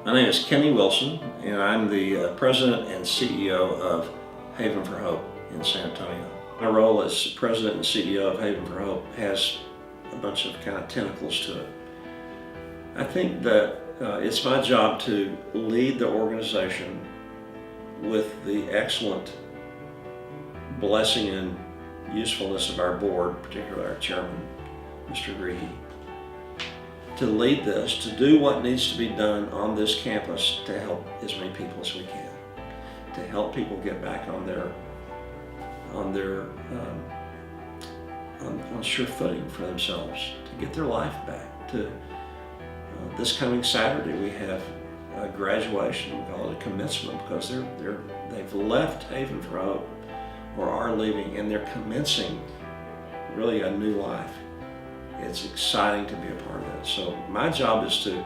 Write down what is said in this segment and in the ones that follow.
My name is Kenny Wilson, and I'm the President and CEO of Haven for Hope in San Antonio. My role as President and CEO of Haven for Hope has a bunch of kind of tentacles to it. I think that it's my job to lead the organization with the excellent blessing and usefulness of our board, particularly our chairman, Mr. Greehey, to lead this, to do what needs to be done on this campus to help as many people as we can, to help people get back on sure footing for themselves, to get their life back. This coming Saturday we have a graduation, we call it a commencement, because they've left Haven for Hope, or are leaving, and they're commencing really a new life. It's exciting to be a part of that. So my job is to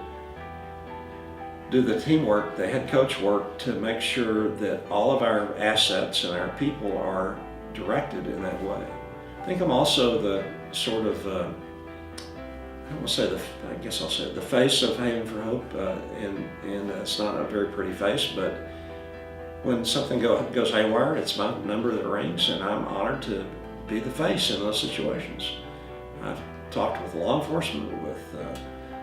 do the teamwork, the head coach work, to make sure that all of our assets and our people are directed in that way. I think I'm also the sort of, I guess I'll say the face of Haven for Hope, and it's not a very pretty face, but when something goes haywire, it's my number that rings, and I'm honored to be the face in those situations. I've talked with law enforcement, with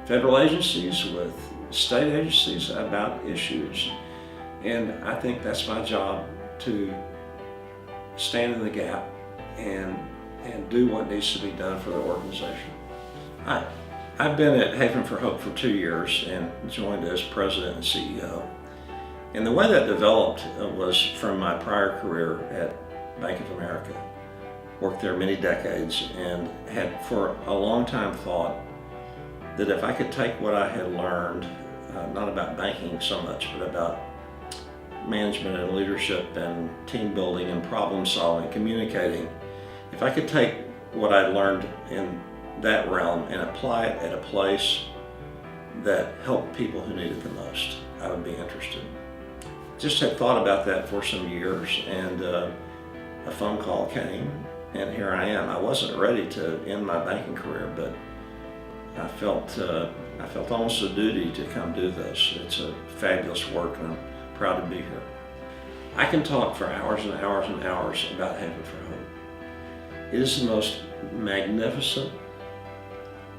federal agencies, with state agencies about issues, and I think that's my job, to stand in the gap and do what needs to be done for the organization. I've been at Haven for Hope for 2 years and joined as president and CEO. And the way that developed was from my prior career at Bank of America. Worked there many decades and had for a long time thought that if I could take what I had learned, not about banking so much, but about management and leadership and team building and problem solving, communicating, if I could take what I learned in that realm and apply it at a place that helped people who needed it the most, I would be interested. Just had thought about that for some years, and a phone call came, and here I am. I wasn't ready to end my banking career, but I felt almost a duty to come do this. It's a fabulous work, and I'm proud to be here. I can talk for hours and hours and hours about Haven for Hope. It is the most magnificent,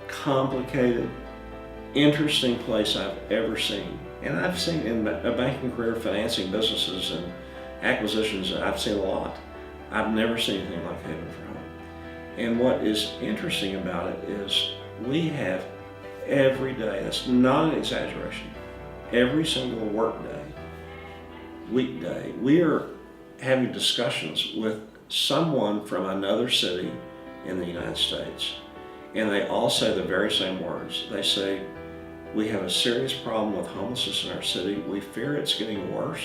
complicated, interesting place I've ever seen. And I've seen in a banking career, financing businesses and acquisitions, I've seen a lot. I've never seen anything like Haven for Hope. And what is interesting about it is we have every day, that's not an exaggeration, every single work day, weekday, we are having discussions with someone from another city in the United States. And they all say the very same words. They say, we have a serious problem with homelessness in our city. We fear it's getting worse.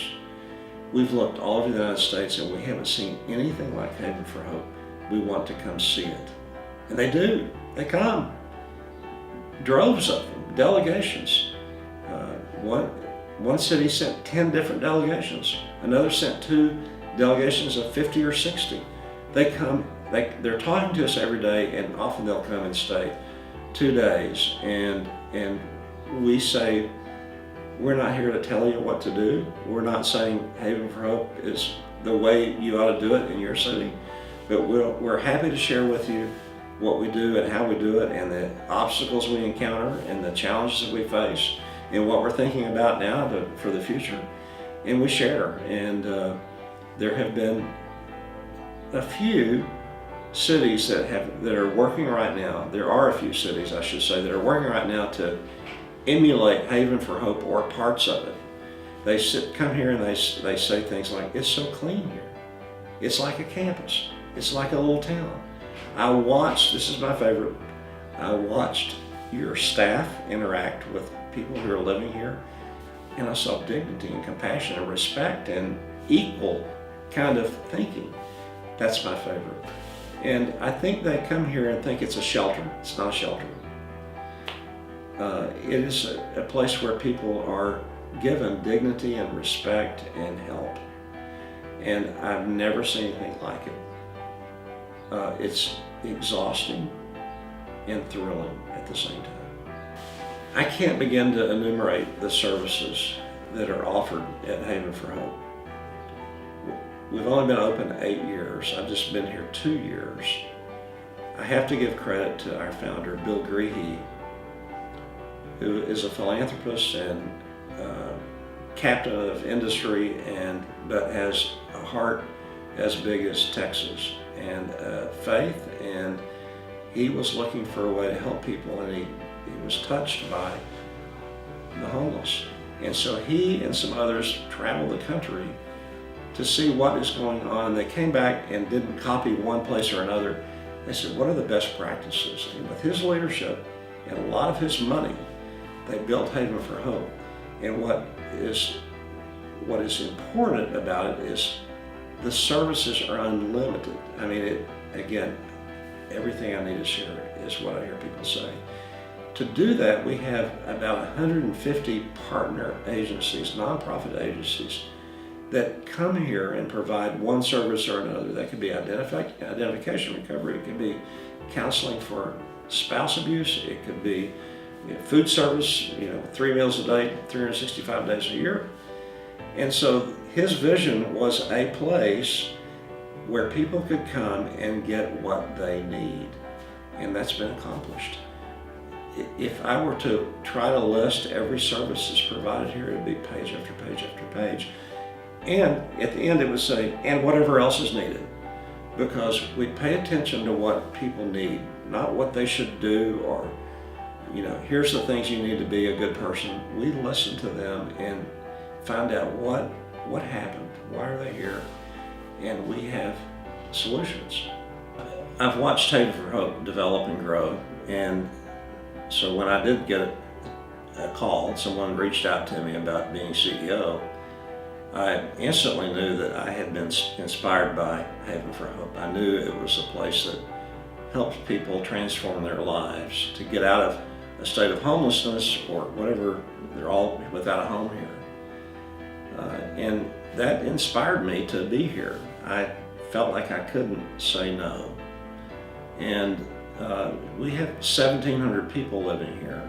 We've looked all over the United States and we haven't seen anything like Haven for Hope. We want to come see it. And they do. They come. Droves of them, delegations. One city sent 10 different delegations. Another sent 2 delegations of 50 or 60. They come, they're talking to us every day, and often they'll come and stay 2 days. And we say, we're not here to tell you what to do. We're not saying Haven for Hope is the way you ought to do it in your city, but we're happy to share with you what we do and how we do it, and the obstacles we encounter and the challenges that we face and what we're thinking about now for the future. And we share, and there have been a few cities that are working right now. There are a few cities, I should say, that are working right now to emulate Haven for Hope or parts of it. They come here and they say things like, it's so clean here. It's like a campus. It's like a little town. I watched, this is my favorite, I watched your staff interact with people who are living here, and I saw dignity and compassion and respect and equal kind of thinking. That's my favorite. And I think they come here and think it's a shelter. It's not a shelter. It is a place where people are given dignity and respect and help. And I've never seen anything like it. It's exhausting and thrilling at the same time. I can't begin to enumerate the services that are offered at Haven for Hope. We've only been open 8 years. I've just been here 2 years. I have to give credit to our founder, Bill Greehey, who is a philanthropist and captain of industry, but has a heart as big as Texas and faith, and he was looking for a way to help people, and he was touched by the homeless. And so he and some others traveled the country to see what is going on. They came back and didn't copy one place or another. They said, what are the best practices? And with his leadership and a lot of his money, they built Haven for Hope. And what is important about it is the services are unlimited. I mean, again, everything I need to share is what I hear people say. To do that, we have about 150 partner agencies, nonprofit agencies, that come here and provide one service or another. That could be identification recovery, it could be counseling for spouse abuse, it could be food service, 3 meals a day, 365 days a year. And so his vision was a place where people could come and get what they need. And that's been accomplished. If I were to try to list every service that's provided here, it'd be page after page after page. And at the end it would say, and whatever else is needed. Because we pay attention to what people need, not what they should do or, here's the things you need to be a good person. We listen to them and find out what happened, why are they here, and we have solutions. I've watched Haven for Hope develop and grow, and so when I did get a call, someone reached out to me about being CEO, I instantly knew that I had been inspired by Haven for Hope. I knew it was a place that helps people transform their lives to get out of a state of homelessness or whatever. They're all without a home here. And that inspired me to be here. I felt like I couldn't say no. And we have 1,700 people living here,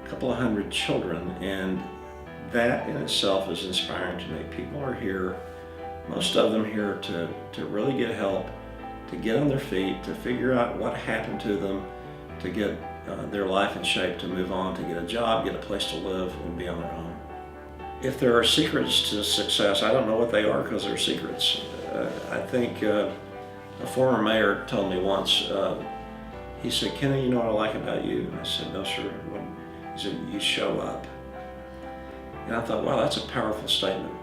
a couple of hundred children, and that in itself is inspiring to me. People are here, most of them here to really get help, to get on their feet, to figure out what happened to them, to get their life in shape, to move on, to get a job, get a place to live, and be on their own. If there are secrets to success, I don't know what they are because they're secrets. I think a former mayor told me once, he said, Kenny, you know what I like about you? And I said, no, sir. He said, you show up. And I thought, wow, that's a powerful statement.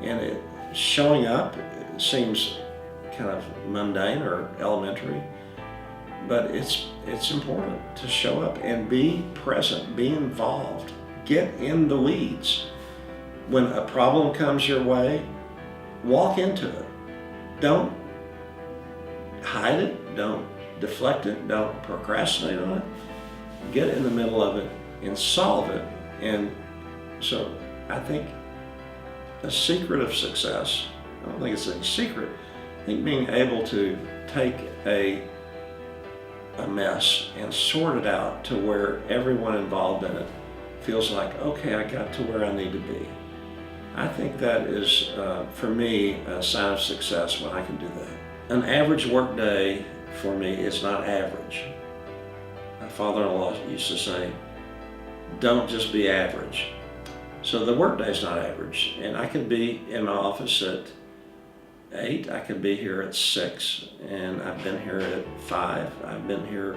And showing up seems kind of mundane or elementary, but it's important to show up and be present, be involved, get in the weeds. When a problem comes your way, walk into it. Don't hide it, don't deflect it, don't procrastinate on it. Get in the middle of it and solve it. And so I think a secret of success, I don't think it's a secret, I think being able to take a mess and sort it out to where everyone involved in it feels like, okay, I got to where I need to be. I think that is, for me, a sign of success when I can do that. An average work day for me is not average. My father-in-law used to say, don't just be average. So the work day is not average. And I could be in my office at 8, I could be here at 6, and I've been here at 5. I've been here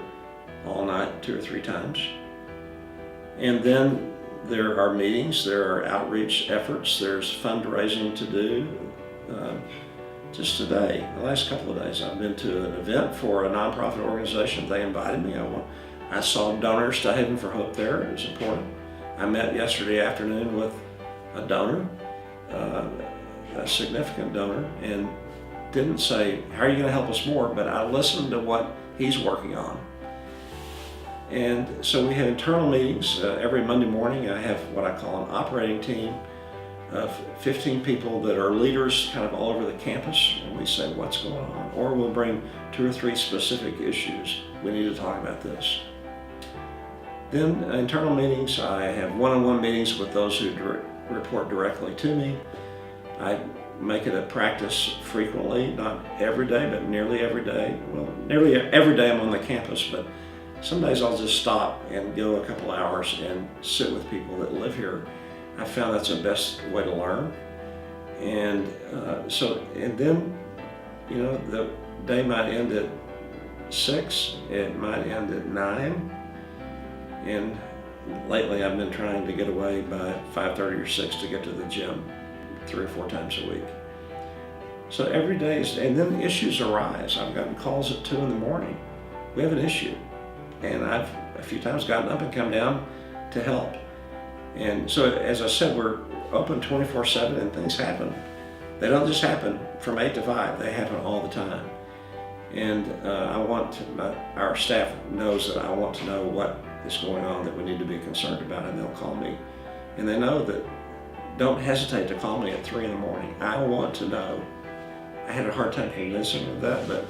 all night 2 or 3 times. And then there are meetings, there are outreach efforts, there's fundraising to do. Just today, the last couple of days, I've been to an event for a nonprofit organization. They invited me. I saw donors to Haven for Hope there. It was important. I met yesterday afternoon with a donor, a significant donor, and didn't say, how are you going to help us more? But I listened to what he's working on. And so we have internal meetings every Monday morning. I have what I call an operating team of 15 people that are leaders kind of all over the campus, and we say what's going on. Or we'll bring 2 or 3 specific issues. We need to talk about this. Then internal meetings, I have one-on-one meetings with those who report directly to me. I make it a practice frequently, not every day, but nearly every day. Well, nearly every day I'm on the campus, but some days I'll just stop and go a couple hours and sit with people that live here. I found that's the best way to learn. And and then, you know, the day might end at 6, it might end at 9. And lately I've been trying to get away by 5:30 or 6 to get to the gym 3 or 4 times a week. So every day and then issues arise. I've gotten calls at 2 in the morning. We have an issue. And I've a few times gotten up and come down to help. And so, as I said, we're open 24/7 and things happen. They don't just happen from 8 to 5, they happen all the time. And our staff knows that I want to know what is going on that we need to be concerned about, and they'll call me. And they know that don't hesitate to call me at 3 in the morning. I want to know. I had a hard time convincing them of that, but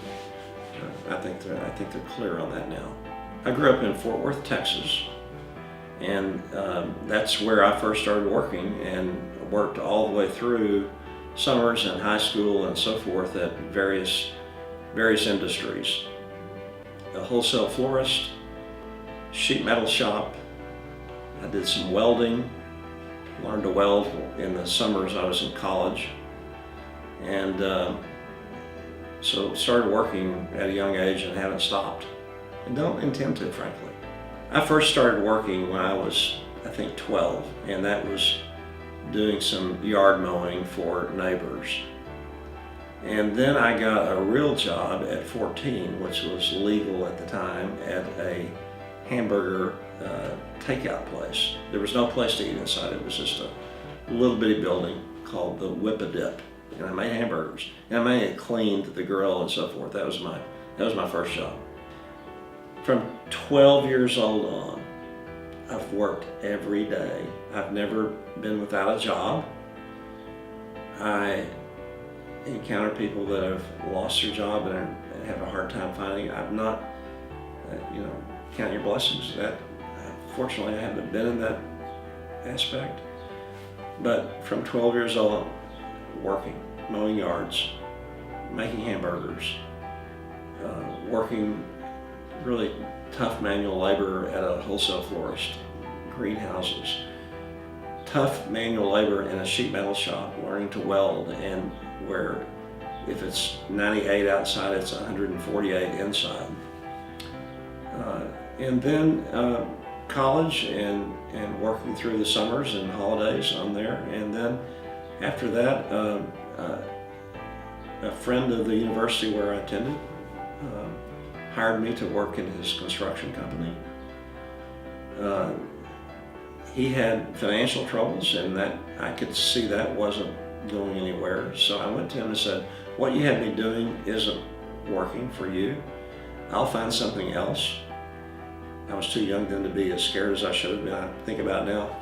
I think they're clear on that now. I grew up in Fort Worth, Texas, and that's where I first started working, and worked all the way through summers and high school and so forth at various industries. A wholesale florist, sheet metal shop. I did some welding, learned to weld in the summers I was in college, and so started working at a young age and haven't stopped, and don't intend to, frankly. I first started working when I was, I think, 12, and that was doing some yard mowing for neighbors. And then I got a real job at 14, which was legal at the time, at a hamburger takeout place. There was no place to eat inside. It was just a little bitty building called the Whip-A-Dip. And I made hamburgers. And I made it, cleaned the grill and so forth. That was my first job. From 12 years old on, I've worked every day. I've never been without a job. I encounter people that have lost their job and have a hard time finding it. I've not, count your blessings. Fortunately, I haven't been in that aspect. But from 12 years old, working, mowing yards, making hamburgers, working really tough manual labor at a wholesale florist, greenhouses, tough manual labor in a sheet metal shop, learning to weld, and where if it's 98 outside, it's 148 inside. And then college and working through the summers and holidays on there. And then after that, a friend of the university where I attended hired me to work in his construction company. He had financial troubles, and that I could see that wasn't going anywhere. So I went to him and said, what you have me doing isn't working for you. I'll find something else. I was too young then to be as scared as I should have been, I think about now.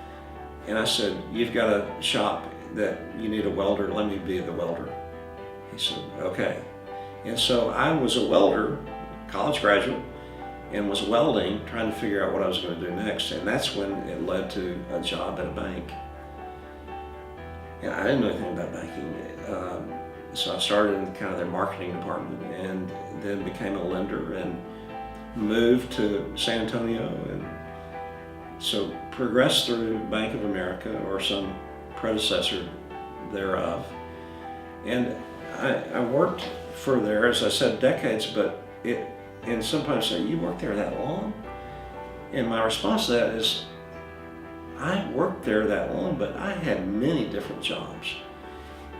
And I said, you've got a shop that you need a welder, let me be the welder. He said, okay. And so I was a welder, college graduate, and was welding, trying to figure out what I was going to do next. And that's when it led to a job at a bank. And I didn't know anything about banking. So I started in kind of their marketing department, and then became a lender and moved to San Antonio, and so progressed through Bank of America or some predecessor thereof. And I worked for there, as I said, decades, but and sometimes say, you worked there that long? And my response to that is, I worked there that long, but I had many different jobs.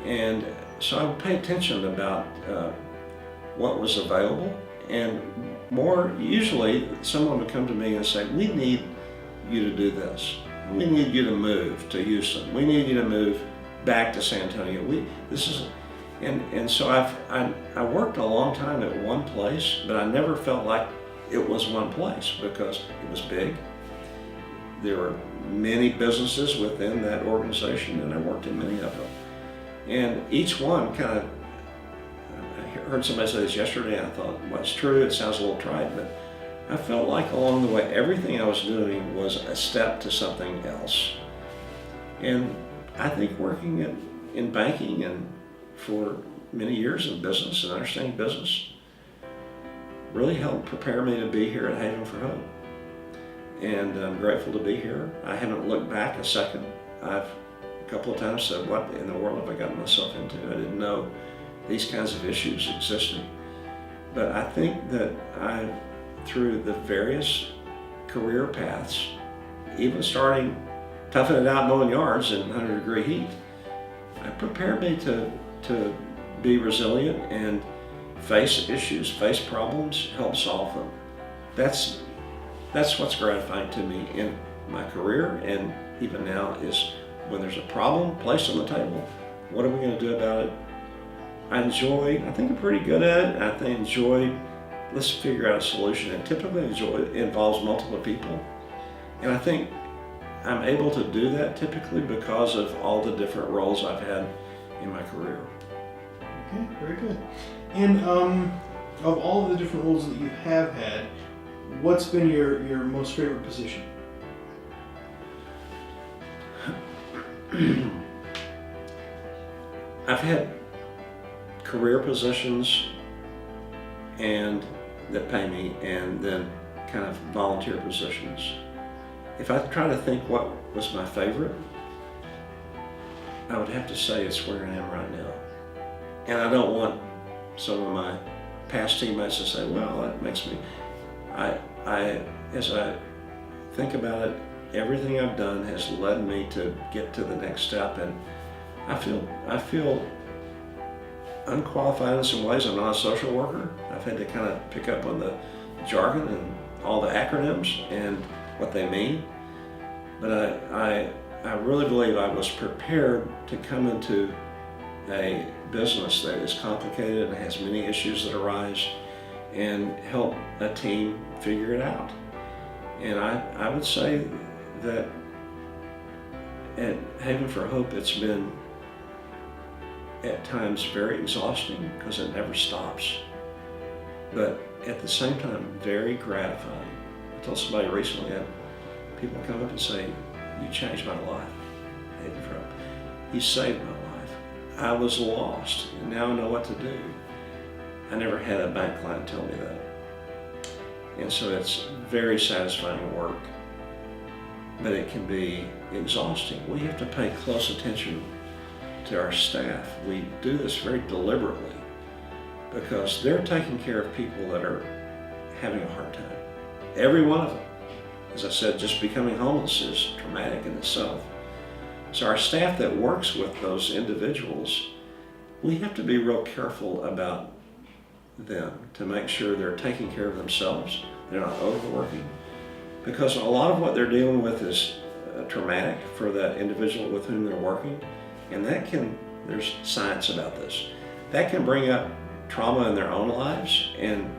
And so I would pay attention about what was available, and more usually someone would come to me and say, we need you to do this. We need you to move to Houston. We need you to move back to San Antonio. And so I worked a long time at one place, but I never felt like it was one place because it was big. There were many businesses within that organization, and I worked in many of them. And each one kind of, I heard somebody say this yesterday, and I thought, well, it's true, it sounds a little trite, but I felt like along the way, everything I was doing was a step to something else. And I think working in banking and for many years in business and understanding business really helped prepare me to be here at Haven for Hope. And I'm grateful to be here. I haven't looked back a second. I've a couple of times said, what in the world have I gotten myself into? I didn't know these kinds of issues existed. But I think that through the various career paths, even starting toughing it out mowing yards in 100-degree heat, it prepared me to be resilient and face issues, face problems, help solve them. That's what's gratifying to me in my career, and even now, is when there's a problem placed on the table, what are we going to do about it? I think I'm pretty good at it. I think let's figure out a solution. And typically involves multiple people. And I think I'm able to do that typically because of all the different roles I've had in my career. Okay, very good. And of all of the different roles that you have had, what's been your most favorite position? I've had career positions and that pay me, and then kind of volunteer positions. If I try to think what was my favorite, I would have to say it's where I am right now. And I don't want some of my past teammates to say, well, that makes me, as I think about it, everything I've done has led me to get to the next step, and I feel unqualified in some ways. I'm not a social worker. I've had to kind of pick up on the jargon and all the acronyms and what they mean. But I really believe I was prepared to come into a business that is complicated and has many issues that arise and help a team figure it out. And I would say that at Haven for Hope, it's been at times very exhausting because it never stops, but at the same time very gratifying. I told somebody recently, people come up and say, you changed my life, Haven for Hope. You saved my life. I was lost and now I know what to do. I never had a bank client tell me that. And so it's very satisfying work, but it can be exhausting. We have to pay close attention to our staff. We do this very deliberately because they're taking care of people that are having a hard time. Every one of them. As I said, just becoming homeless is traumatic in itself. So our staff that works with those individuals, we have to be real careful about them to make sure they're taking care of themselves, they're not overworking, because a lot of what they're dealing with is traumatic for that individual with whom they're working. And there's science about this, that can bring up trauma in their own lives and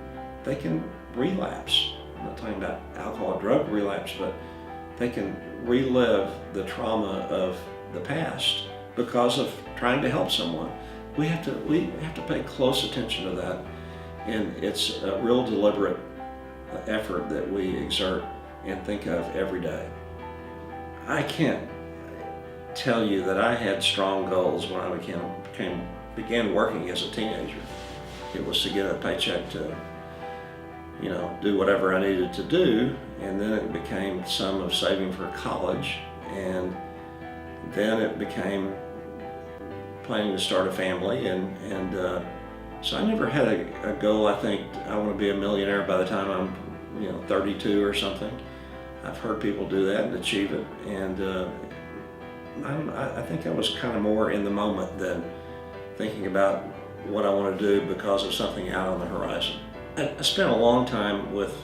they can relapse. I'm not talking about alcohol or drug relapse, but they can relive the trauma of the past because of trying to help someone. We have to pay close attention to that, and it's a real deliberate effort that we exert and think of every day. I can't tell you that I had strong goals when I began working as a teenager. It was to get a paycheck to, do whatever I needed to do, and then it became some of saving for college, and then it became planning to start a family, and so I never had a goal. I think I want to be a millionaire by the time I'm 32 or something. I've heard people do that and achieve it, and I think I was kind of more in the moment than thinking about what I want to do because of something out on the horizon. I spent a long time with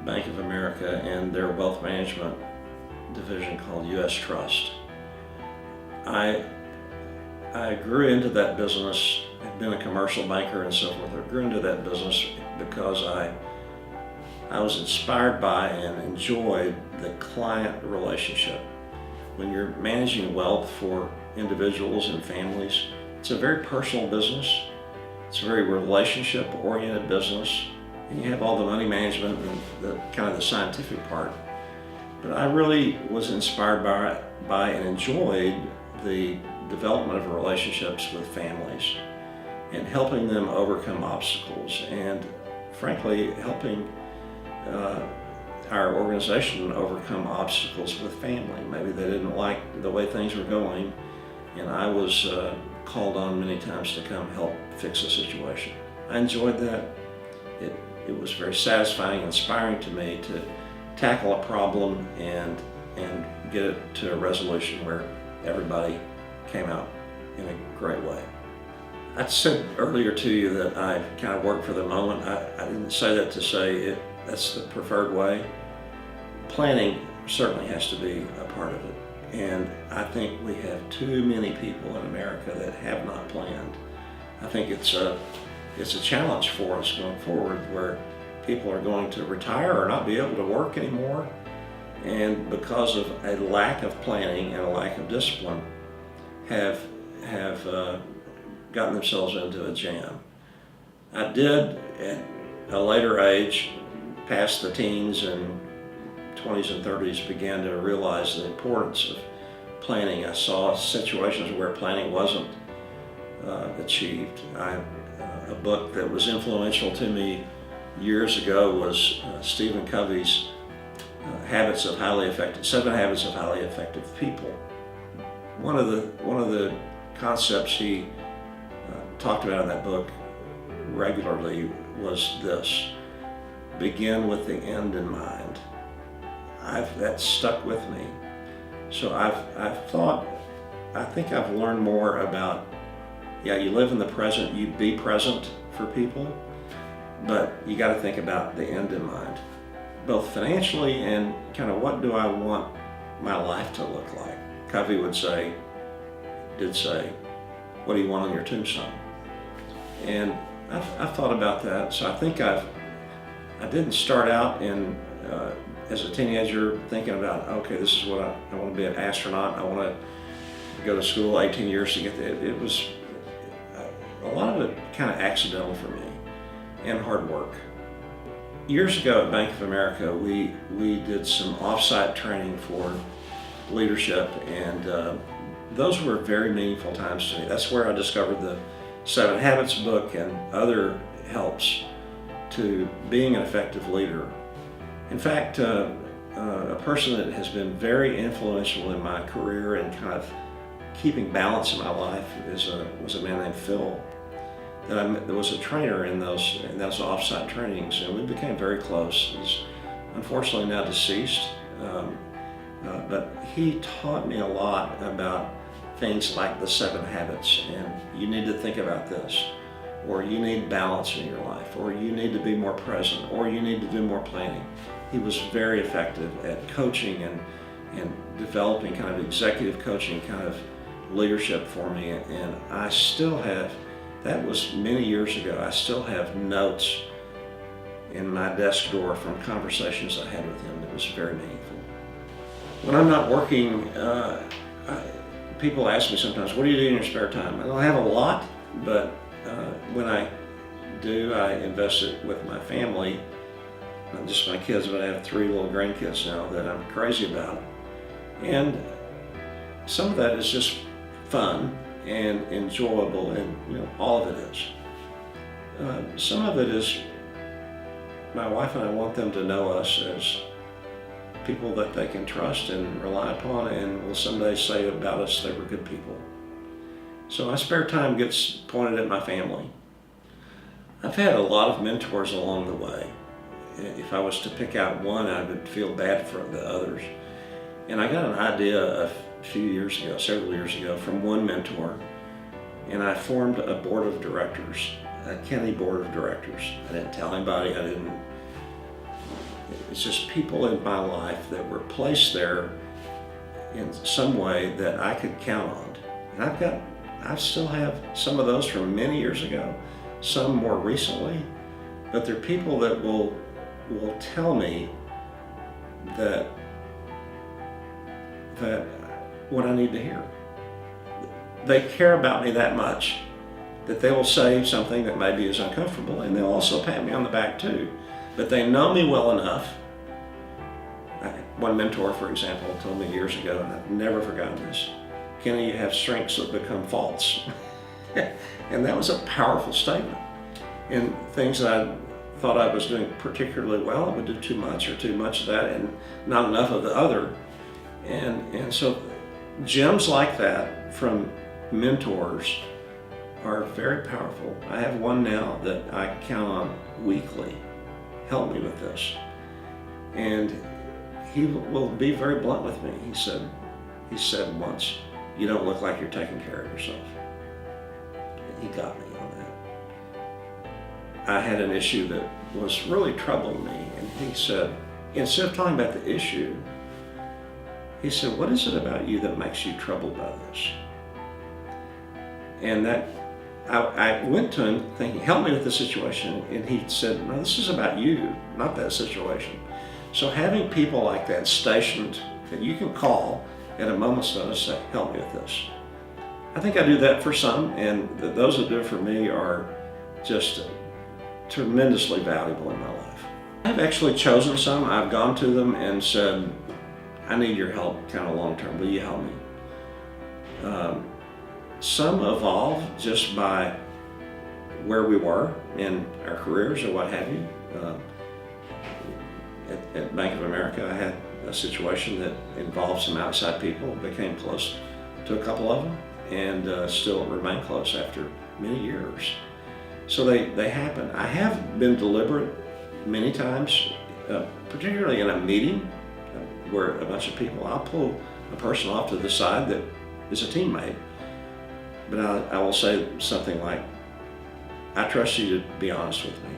Bank of America and their wealth management division called U.S. Trust. I grew into that business. I'd been a commercial banker and so forth. I grew into that business because I was inspired by and enjoyed the client relationship. When you're managing wealth for individuals and families, it's a very personal business. It's a very relationship-oriented business. and you have all the money management and the kind of the scientific part. But I really was inspired by and enjoyed the development of relationships with families and helping them overcome obstacles, and frankly helping our organization overcome obstacles with family. Maybe they didn't like the way things were going, and I was called on many times to come help fix a situation. I enjoyed that. It was very satisfying, inspiring to me to tackle a problem and get it to a resolution where everybody came out in a great way. I said earlier to you that I kind of work for the moment. I didn't say that to say that's the preferred way. Planning certainly has to be a part of it. And I think we have too many people in America that have not planned. I think it's a challenge for us going forward, where people are going to retire or not be able to work anymore. And because of a lack of planning and a lack of discipline, have gotten themselves into a jam. I did, at a later age, past the teens and 20s and 30s, began to realize the importance of planning. I saw situations where planning wasn't achieved. A book that was influential to me years ago was Stephen Covey's Seven Habits of Highly Effective People. One of the concepts he talked about in that book regularly was this: begin with the end in mind. That stuck with me. So I think I've learned more about, you live in the present, you be present for people, but you got to think about the end in mind, both financially and kind of what do I want my life to look like. Covey did say, what do you want on your tombstone? And I've thought about that. So I think I didn't start out as a teenager thinking about, okay, this is what I want to be an astronaut. I want to go to school 18 years to get there. It was a lot of it kind of accidental for me, and hard work. Years ago at Bank of America, we did some off-site training for leadership, and those were very meaningful times to me. That's where I discovered the 7 Habits book and other helps to being an effective leader. In fact, a person that has been very influential in my career and kind of keeping balance in my life was a man named Phil. That was a trainer in those off-site trainings, and we became very close. He's unfortunately now deceased, but he taught me a lot about things like the 7 habits, and you need to think about this, or you need balance in your life, or you need to be more present, or you need to do more planning. He was very effective at coaching and developing kind of executive coaching kind of leadership for me, and I still have, that was many years ago, I still have notes in my desk drawer from conversations I had with him that was very meaningful. When I'm not working, people ask me sometimes, what do you do in your spare time? I don't have a lot, but when I do, I invest it with my family, not just my kids, but I have 3 little grandkids now that I'm crazy about. And some of that is just fun and enjoyable, and all of it is. Some of it is, my wife and I want them to know us as people that they can trust and rely upon, and will someday say about us they were good people. So my spare time gets pointed at my family. I've had a lot of mentors along the way. If I was to pick out one, I would feel bad for the others. And I got an idea several years ago, from one mentor, and I formed a board of directors, a Kenny board of directors. I didn't tell anybody, it's just people in my life that were placed there in some way that I could count on. And I still have some of those from many years ago, some more recently, but they're people that will tell me that what I need to hear. They care about me that much that they will say something that maybe is uncomfortable, and they'll also pat me on the back too. But they know me well enough. One mentor, for example, told me years ago, and I've never forgotten this, Kenny, you have strengths that become faults. And that was a powerful statement. And things that I thought I was doing particularly well, I would do too much of that and not enough of the other. And so gems like that from mentors are very powerful. I have one now that I count on weekly. Help me with this. And he will be very blunt with me. He said once, you don't look like you're taking care of yourself. He got me on that. I had an issue that was really troubling me, and he said, instead of talking about the issue, he said, what is it about you that makes you troubled by this? And that, I went to him thinking, help me with the situation, and he said, no, this is about you, not that situation. So having people like that stationed that you can call at a moment's notice, say, help me with this. I think I do that for some, and those that do it for me are just tremendously valuable in my life. I've actually chosen some. I've gone to them and said, I need your help kind of long term. Will you help me? Some evolve just by where we were in our careers or what have you. At Bank of America, I had a situation that involved some outside people, became close to a couple of them, and still remain close after many years. So they happen. I have been deliberate many times, particularly in a meeting where a bunch of people, I'll pull a person off to the side that is a teammate, but I will say something like, I trust you to be honest with me.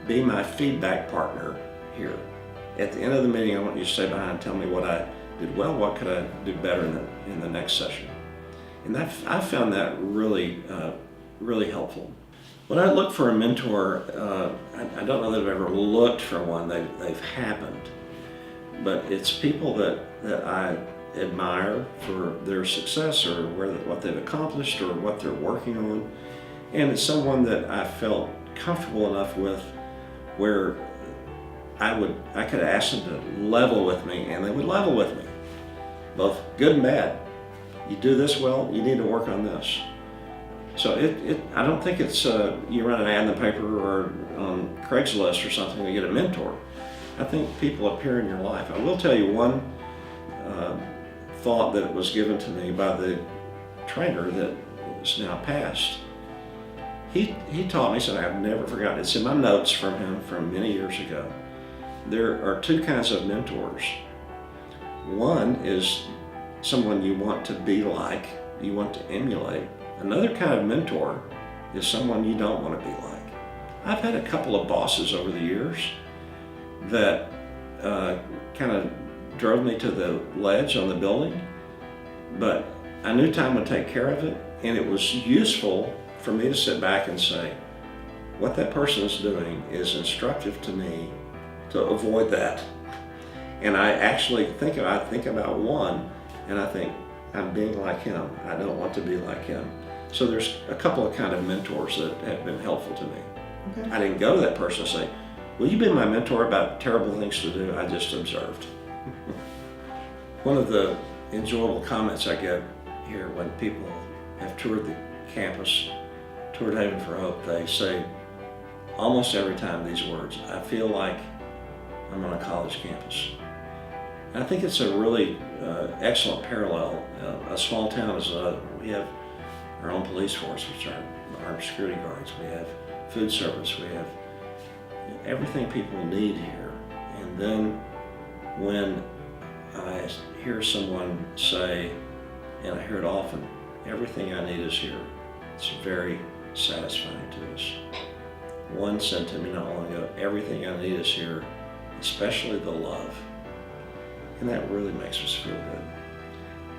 Be my feedback partner here. At the end of the meeting, I want you to stay behind and tell me what I did well, what could I do better in the next session. And I found that really, really helpful. When I look for a mentor, I don't know that I've ever looked for one. They've happened. But it's people that I admire for their success or what they've accomplished or what they're working on. And it's someone that I felt comfortable enough with where I could ask them to level with me, and they would level with me, both good and bad. You do this well, you need to work on this. So I don't think it's you run an ad in the paper or on Craigslist or something to get a mentor. I think people appear in your life. I will tell you one thought that was given to me by the trainer that is now passed. He taught me something I've never forgotten. It's in my notes from him from many years ago. There are two kinds of mentors. One is someone you want to be like, you want to emulate. Another kind of mentor is someone you don't want to be like. I've had a couple of bosses over the years that kind of drove me to the ledge on the building, but I knew time would take care of it, and it was useful for me to sit back and say, what that person is doing is instructive to me to avoid that. And I actually think about one, and I think, I'm being like him. I don't want to be like him. So there's a couple of kind of mentors that have been helpful to me. Okay. I didn't go to that person and say, will you be my mentor about terrible things to do? I just observed. One of the enjoyable comments I get here when people have toured the campus, toured Haven for Hope, they say almost every time these words, I feel like I'm on a college campus. And I think it's a really excellent parallel. A small town is another. We have our own police force, which are armed security guards. We have food service. We have everything people need here. And then when I hear someone say, and I hear it often, everything I need is here, it's very satisfying to us. One said to me not long ago, everything I need is here, especially the love. And that really makes us feel good.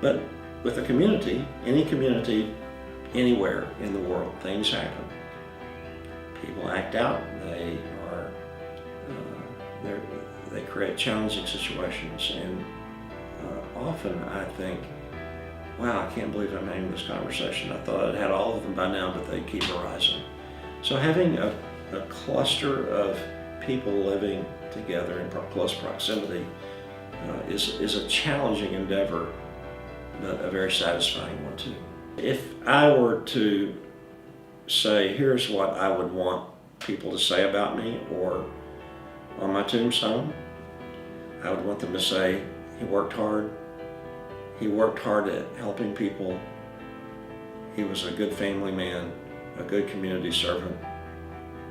But with a community, any community, anywhere in the world, things happen. People act out. They create challenging situations, and often I think wow, I can't believe I'm having this conversation. I thought I'd had all of them by now, but they keep arising. So having a cluster of people living together in close proximity is a challenging endeavor, but a very satisfying one too. If I were to say, here's what I would want people to say about me, or on my tombstone, I would want them to say, he worked hard. He worked hard at helping people. He was a good family man, a good community servant,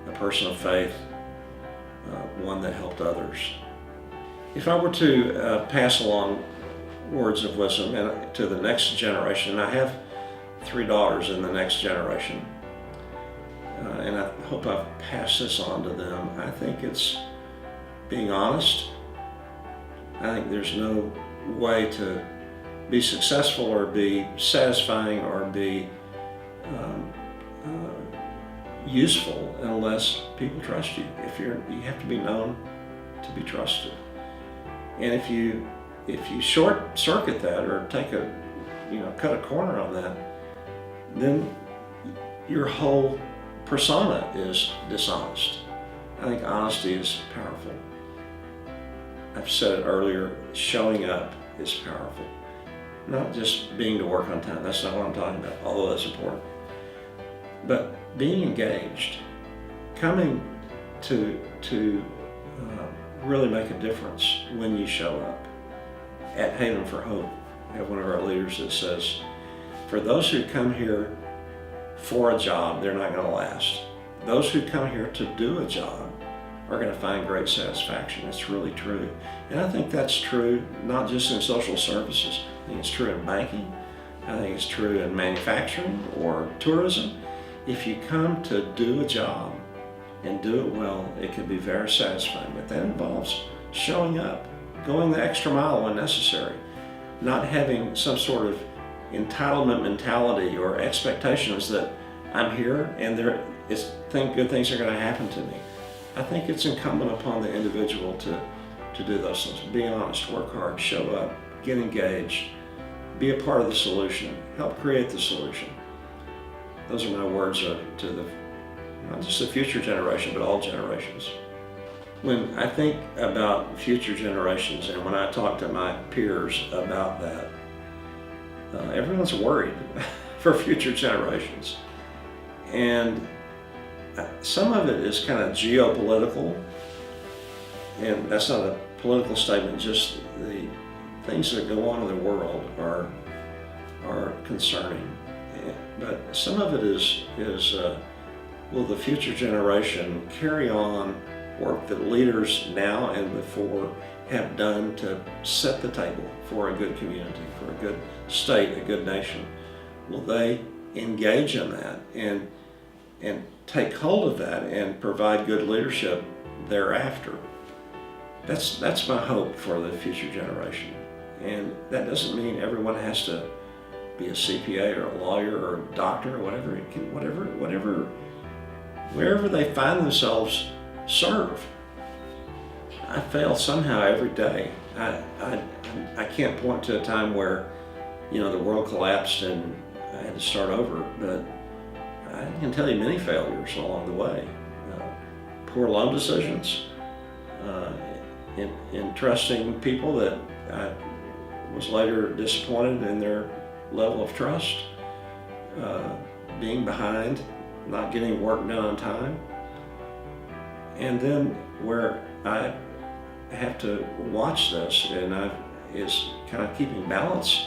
a person of faith, one that helped others. If I were to pass along words of wisdom to the next generation, and I have 3 daughters in the next generation, and I hope I've passed this on to them, I think it's being honest. I think there's no way to be successful or be satisfying or be useful unless people trust you. You have to be known to be trusted. And if you short circuit that or cut a corner on that, then your whole persona is dishonest. I think honesty is powerful. I've said it earlier, showing up is powerful. Not just being to work on time, that's not what I'm talking about, although that's important. But being engaged, coming to really make a difference when you show up. At Haven for Hope, we have one of our leaders that says, for those who come here for a job, they're not going to last. Those who come here to do a job are going to find great satisfaction. It's really true. And I think that's true not just in social services. I think it's true in banking. I think it's true in manufacturing or tourism. If you come to do a job and do it well, it can be very satisfying. But that involves showing up, going the extra mile when necessary, not having some sort of entitlement mentality or expectations that I'm here and good things are going to happen to me. I think it's incumbent upon the individual to do those things. Be honest, work hard, show up, get engaged, be a part of the solution, help create the solution. Those are my words to not just the future generation, but all generations. When I think about future generations and when I talk to my peers about that, everyone's worried for future generations. And some of it is kind of geopolitical, and that's not a political statement, just the things that go on in the world are concerning. But some of it is will the future generation carry on work that leaders now and before have done to set the table for a good community, for a good state, a good nation? Will they engage in that and take hold of that and provide good leadership thereafter? That's my hope for the future generation. And that doesn't mean everyone has to be a CPA or a lawyer or a doctor or whatever. It can, wherever they find themselves, serve. I fail somehow every day. I can't point to a time where the world collapsed and I had to start over, but I can tell you many failures along the way. Poor loan decisions, in trusting people that I was later disappointed in their level of trust, being behind, not getting work done on time, and then where I have to watch this and is kind of keeping balance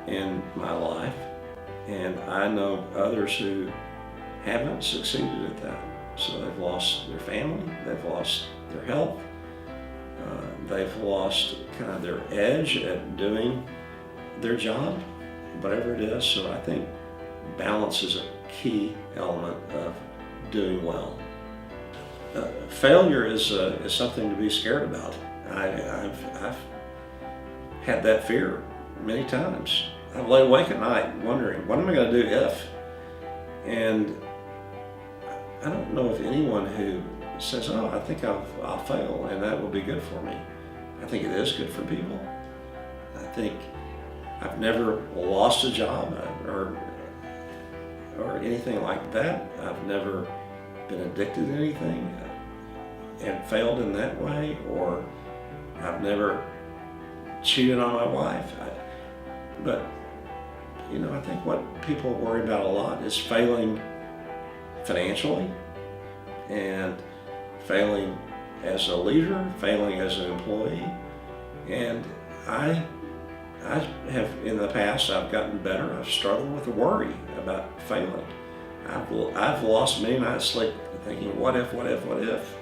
in my life. And I know others who haven't succeeded at that. So they've lost their family, they've lost their health, they've lost kind of their edge at doing their job, whatever it is. So I think balance is a key element of doing well. Failure is something to be scared about. I've had that fear many times. I lay awake at night wondering, what am I going to do if? And I don't know of anyone who says, oh, I think I'll fail and that will be good for me. I think it is good for people. I think I've never lost a job or anything like that. I've never been addicted to anything and failed in that way, or I've never cheated on my wife. But you know, I think what people worry about a lot is failing financially and failing as a leader, failing as an employee. And I have, in the past, I've gotten better. I've struggled with the worry about failing. I've lost many nights sleep thinking, what if, what if, what if?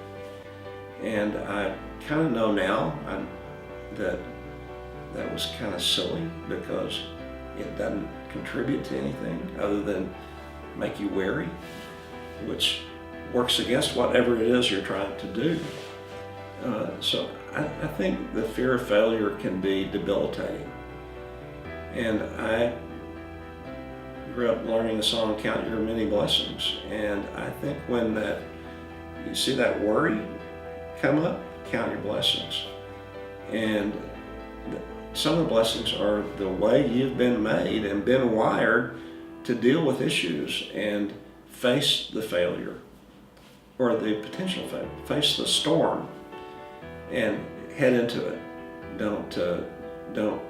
And I kind of know now that was kind of silly, because it doesn't contribute to anything other than make you wary, which works against whatever it is you're trying to do. So I think the fear of failure can be debilitating. And I grew up learning the song, Count Your Many Blessings. And I think when you see that worry come up, count your blessings. And some of the blessings are the way you've been made and been wired to deal with issues and face the failure or the potential failure, face the storm and head into it. Don't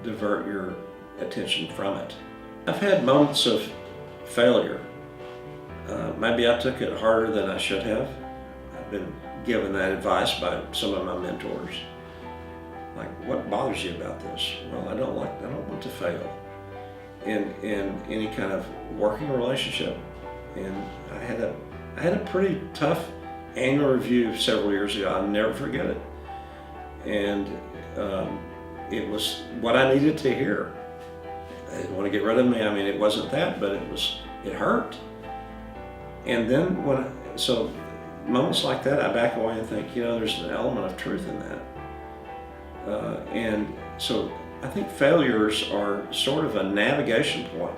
divert your attention from it. I've had moments of failure. Maybe I took it harder than I should have. I've been given that advice by some of my mentors. Like, what bothers you about this? Well, I don't want to fail in any kind of working relationship. And I had a pretty tough annual review several years ago. I'll never forget it. And it was what I needed to hear. They didn't want to get rid of me. I mean, it wasn't that, but it hurt. And then so moments like that, I back away and think, you know, there's an element of truth in that. And so I think failures are sort of a navigation point.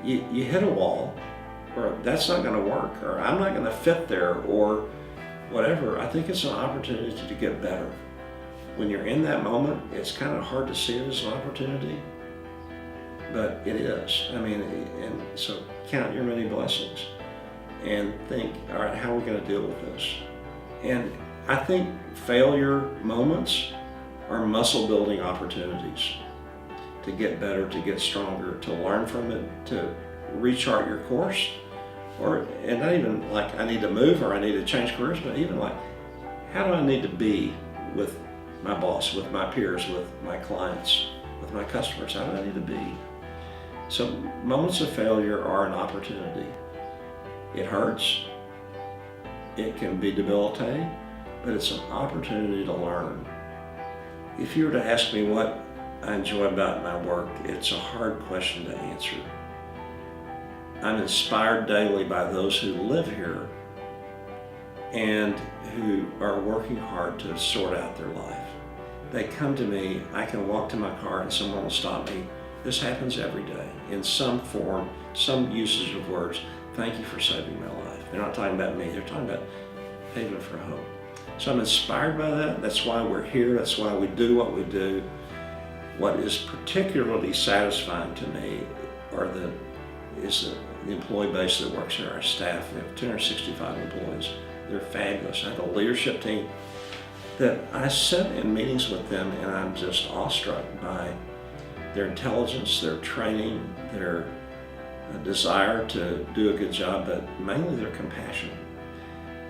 You hit a wall, or that's not going to work, or I'm not going to fit there, or whatever. I think it's an opportunity to get better. When you're in that moment, it's kind of hard to see it as an opportunity, but it is. I mean, and so count your many blessings and think, all right, how are we going to deal with this? And I think failure moments are muscle building opportunities to get better, to get stronger, to learn from it, to rechart your course, and not even like I need to move or I need to change careers, but even like, how do I need to be with my boss, with my peers, with my clients, with my customers? How do I need to be? So moments of failure are an opportunity. It hurts, it can be debilitating, but it's an opportunity to learn. If you were to ask me what I enjoy about my work, it's a hard question to answer. I'm inspired daily by those who live here and who are working hard to sort out their life. They come to me, I can walk to my car and someone will stop me. This happens every day in some form, some usage of words. Thank you for saving my life. They're not talking about me, they're talking about Haven for Hope. So I'm inspired by that. That's why we're here. That's why we do what we do. What is particularly satisfying to me is the employee base that works here, our staff. We have 265 employees. They're fabulous. I have a leadership team that I sit in meetings with them and I'm just awestruck by their intelligence, their training, their desire to do a good job, but mainly their compassion.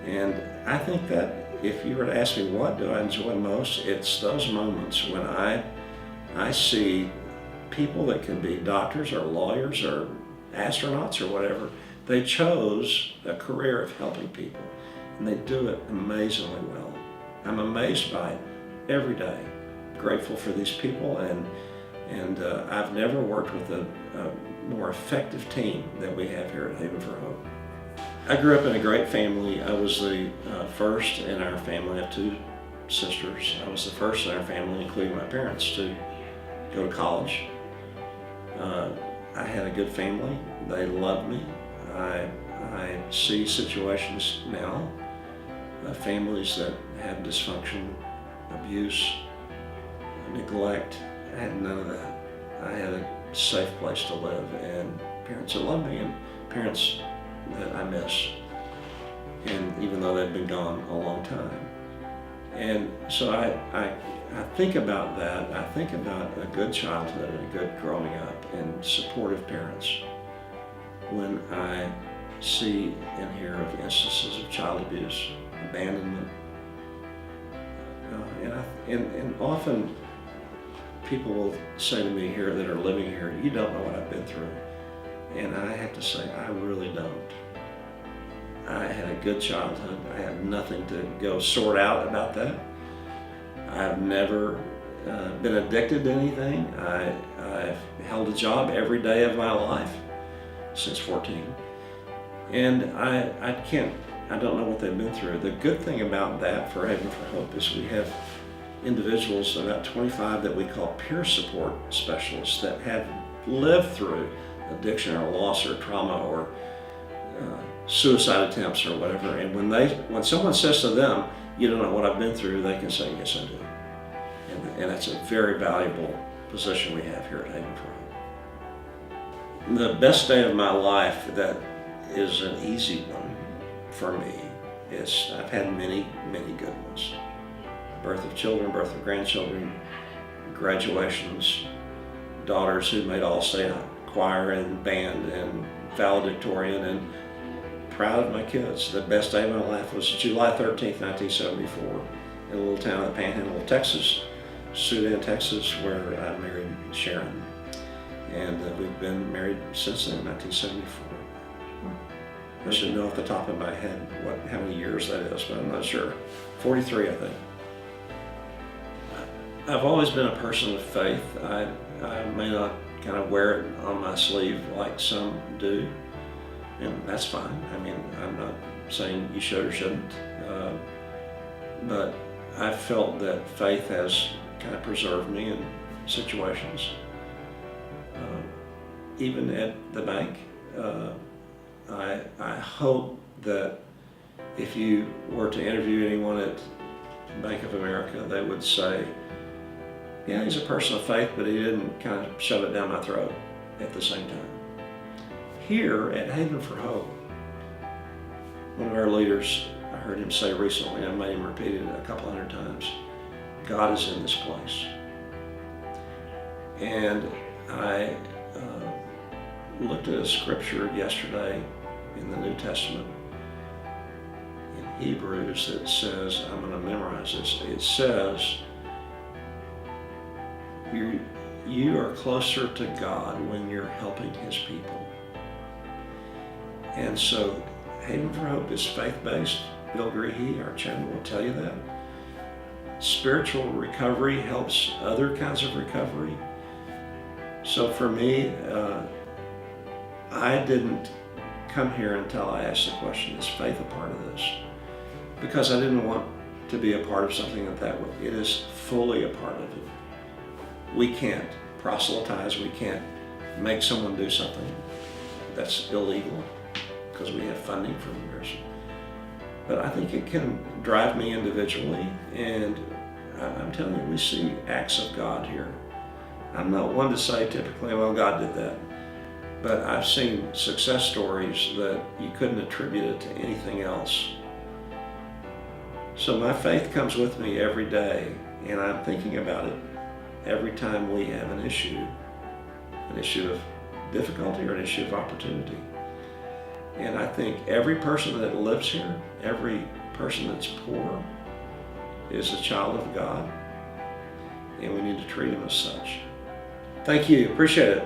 And I think that if you were to ask me what do I enjoy most, it's those moments when I see people that can be doctors or lawyers or astronauts or whatever. They chose a career of helping people, and they do it amazingly well. I'm amazed by it every day. Grateful for these people, and I've never worked with a more effective team than we have here at Haven for Hope. I grew up in a great family. I was the first in our family. I have two sisters. I was the first in our family, including my parents, to go to college. I had a good family. They loved me. I see situations now, families that have dysfunction, abuse, neglect. I had none of that. I had a safe place to live, and parents that love me, and parents that I miss, and even though they've been gone a long time. And so I think about that. I think about a good childhood and a good growing up and supportive parents when I see and hear of instances of child abuse, abandonment, and often people will say to me here that are living here, "You don't know what I've been through." And I have to say, I really don't. I had a good childhood. I have nothing to go sort out about that. I've never been addicted to anything. I've held a job every day of my life since 14. And I don't know what they've been through. The good thing about that for Haven for Hope is we have individuals, about 25, that we call peer support specialists that have lived through addiction or loss or trauma or suicide attempts or whatever. And when someone says to them, "You don't know what I've been through," they can say, "Yes, I do." And that's a very valuable position we have here at Haven for Hope. The best day of my life that is an easy one for me is I've had many, many good ones. Birth of children, birth of grandchildren, graduations, daughters who made all-state choir and band and valedictorian, and proud of my kids. The best day of my life was July 13th, 1974, in a little town in the Panhandle of Texas, Sudan, Texas, where I married Sharon. And we've been married since then, 1974. I should know off the top of my head how many years that is, but I'm not sure. 43, I think. I've always been a person of faith. I may not kind of wear it on my sleeve like some do, and that's fine. I mean, I'm not saying you should or shouldn't, but I felt that faith has kind of preserved me in situations. Even at the bank, I hope that if you were to interview anyone at Bank of America, they would say, "Yeah, he's a person of faith, but he didn't kind of shove it down my throat at the same time." Here at Haven for Hope, one of our leaders, I heard him say recently, I made him repeat it a couple hundred times, "God is in this place." And I looked at a scripture yesterday in the New Testament in Hebrews that says, I'm going to memorize this, it says, you are closer to God when you're helping His people. And so Haven for Hope is faith-based. Bill Greehey, our chairman, will tell you that. Spiritual recovery helps other kinds of recovery. So for me, I didn't come here until I asked the question, is faith a part of this? Because I didn't want to be a part of something that way. It is fully a part of it. We can't proselytize, we can't make someone do something that's illegal because we have funding from yours. But I think it can drive me individually, and I'm telling you, we see acts of God here. I'm not one to say typically, well, God did that. But I've seen success stories that you couldn't attribute it to anything else. So my faith comes with me every day, and I'm thinking about it every time we have an issue of difficulty or an issue of opportunity. And I think every person that lives here, every person that's poor, is a child of God, and we need to treat them as such. Thank you, appreciate it.